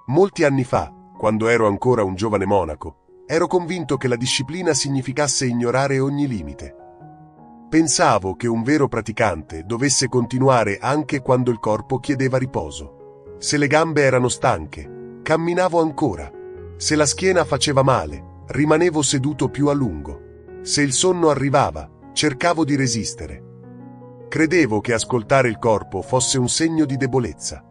Molti anni fa, quando ero ancora un giovane monaco, ero convinto che la disciplina significasse ignorare ogni limite. Pensavo che un vero praticante dovesse continuare anche quando il corpo chiedeva riposo. Se le gambe erano stanche, camminavo ancora. Se la schiena faceva male, rimanevo seduto più a lungo. Se il sonno arrivava, cercavo di resistere. Credevo che ascoltare il corpo fosse un segno di debolezza.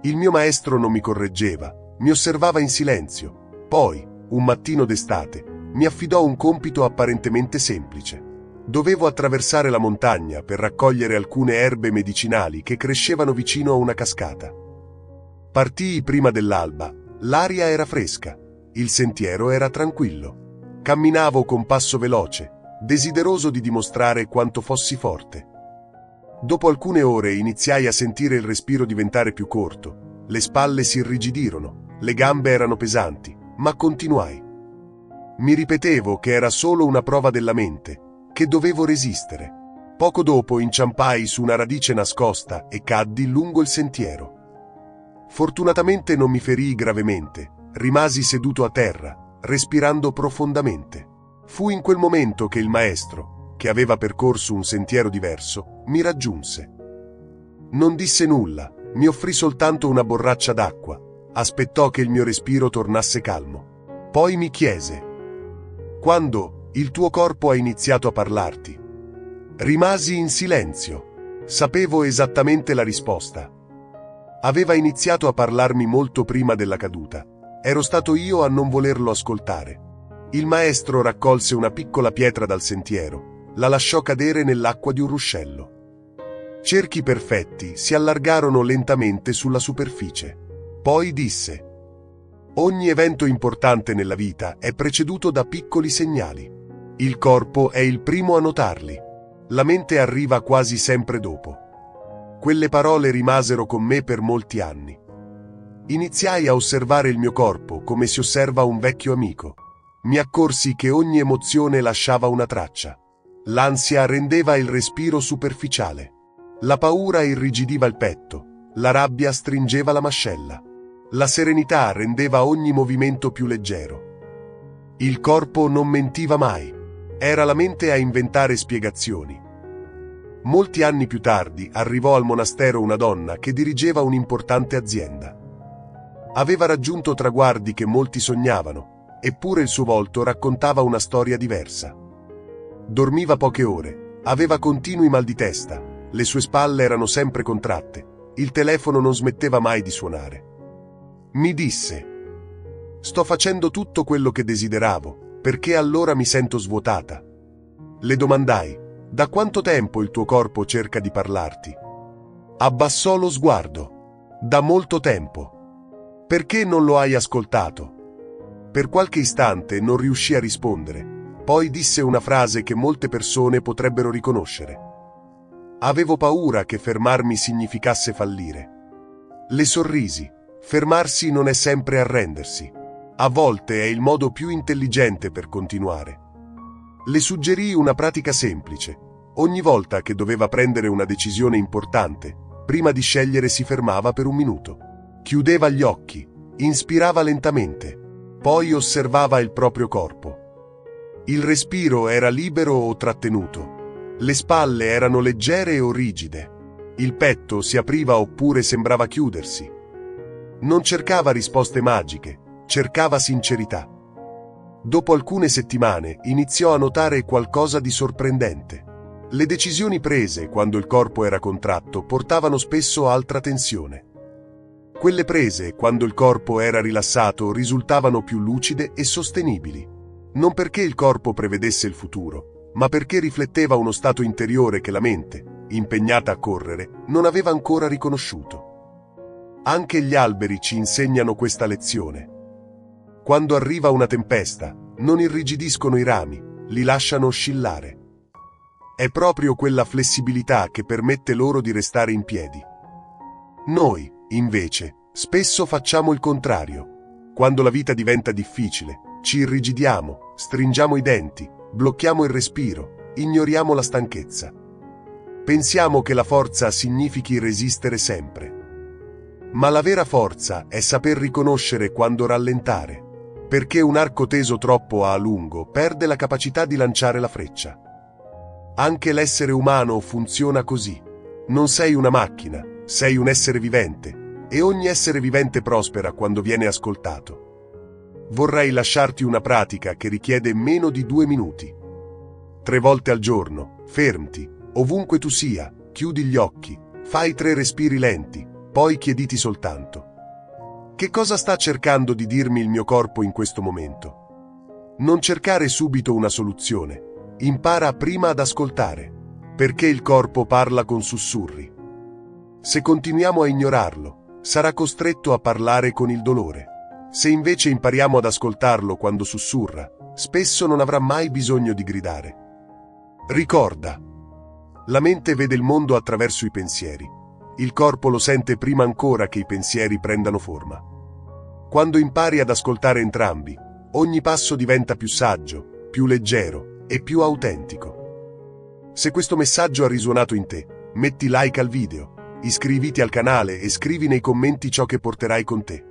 Il mio maestro non mi correggeva, mi osservava in silenzio. Poi, un mattino d'estate, mi affidò un compito apparentemente semplice. Dovevo attraversare la montagna per raccogliere alcune erbe medicinali che crescevano vicino a una cascata. Partii prima dell'alba, l'aria era fresca, il sentiero era tranquillo. Camminavo con passo veloce, desideroso di dimostrare quanto fossi forte. Dopo alcune ore iniziai a sentire il respiro diventare più corto, le spalle si irrigidirono, le gambe erano pesanti, ma continuai. Mi ripetevo che era solo una prova della mente, che dovevo resistere. Poco dopo inciampai su una radice nascosta e caddi lungo il sentiero. Fortunatamente non mi ferii gravemente, rimasi seduto a terra, respirando profondamente. Fu in quel momento che il maestro, che aveva percorso un sentiero diverso, mi raggiunse. Non disse nulla, mi offrì soltanto una borraccia d'acqua, aspettò che il mio respiro tornasse calmo. Poi mi chiese: «Quando il tuo corpo ha iniziato a parlarti?» Rimasi in silenzio. Sapevo esattamente la risposta. Aveva iniziato a parlarmi molto prima della caduta. Ero stato io a non volerlo ascoltare. Il maestro raccolse una piccola pietra dal sentiero, la lasciò cadere nell'acqua di un ruscello. Cerchi perfetti si allargarono lentamente sulla superficie. Poi disse: «Ogni evento importante nella vita è preceduto da piccoli segnali. Il corpo è il primo a notarli. La mente arriva quasi sempre dopo». Quelle parole rimasero con me per molti anni. Iniziai a osservare il mio corpo come si osserva un vecchio amico. Mi accorsi che ogni emozione lasciava una traccia. L'ansia rendeva il respiro superficiale. La paura irrigidiva il petto. La rabbia stringeva la mascella. La serenità rendeva ogni movimento più leggero. Il corpo non mentiva mai. Era la mente a inventare spiegazioni. Molti anni più tardi arrivò al monastero una donna che dirigeva un'importante azienda. Aveva raggiunto traguardi che molti sognavano, eppure il suo volto raccontava una storia diversa. Dormiva poche ore, aveva continui mal di testa, le sue spalle erano sempre contratte, il telefono non smetteva mai di suonare. Mi disse: «Sto facendo tutto quello che desideravo, perché allora mi sento svuotata?» Le domandai: «Da quanto tempo il tuo corpo cerca di parlarti?» Abbassò lo sguardo. «Da molto tempo». «Perché non lo hai ascoltato?» Per qualche istante non riuscì a rispondere, poi disse una frase che molte persone potrebbero riconoscere: «Avevo paura che fermarmi significasse fallire». Le sorrisi. Fermarsi non è sempre arrendersi. A volte è il modo più intelligente per continuare. Le suggerii una pratica semplice. Ogni volta che doveva prendere una decisione importante, prima di scegliere si fermava per un minuto. Chiudeva gli occhi, inspirava lentamente, poi osservava il proprio corpo. Il respiro era libero o trattenuto. Le spalle erano leggere o rigide. Il petto si apriva oppure sembrava chiudersi. Non cercava risposte magiche, cercava sincerità. Dopo alcune settimane iniziò a notare qualcosa di sorprendente. Le decisioni prese quando il corpo era contratto portavano spesso altra tensione. Quelle prese quando il corpo era rilassato risultavano più lucide e sostenibili. Non perché il corpo prevedesse il futuro, ma perché rifletteva uno stato interiore che la mente, impegnata a correre, non aveva ancora riconosciuto. Anche gli alberi ci insegnano questa lezione. Quando arriva una tempesta, non irrigidiscono i rami, li lasciano oscillare. È proprio quella flessibilità che permette loro di restare in piedi. Noi, invece, spesso facciamo il contrario. Quando la vita diventa difficile, ci irrigidiamo, stringiamo i denti, blocchiamo il respiro, ignoriamo la stanchezza. Pensiamo che la forza significhi resistere sempre. Ma la vera forza è saper riconoscere quando rallentare, perché un arco teso troppo a lungo perde la capacità di lanciare la freccia. Anche l'essere umano funziona così. Non sei una macchina, sei un essere vivente, e ogni essere vivente prospera quando viene ascoltato. Vorrei lasciarti una pratica che richiede meno di 2 minuti. 3 volte al giorno, fermati, ovunque tu sia, chiudi gli occhi, fai 3 respiri lenti, poi chiediti soltanto: che cosa sta cercando di dirmi il mio corpo in questo momento? Non cercare subito una soluzione. Impara prima ad ascoltare, perché il corpo parla con sussurri. Se continuiamo a ignorarlo, sarà costretto a parlare con il dolore. Se invece impariamo ad ascoltarlo quando sussurra, spesso non avrà mai bisogno di gridare. Ricorda, la mente vede il mondo attraverso i pensieri. Il corpo lo sente prima ancora che i pensieri prendano forma. Quando impari ad ascoltare entrambi, ogni passo diventa più saggio, più leggero e più autentico. Se questo messaggio ha risuonato in te, metti like al video, iscriviti al canale e scrivi nei commenti ciò che porterai con te.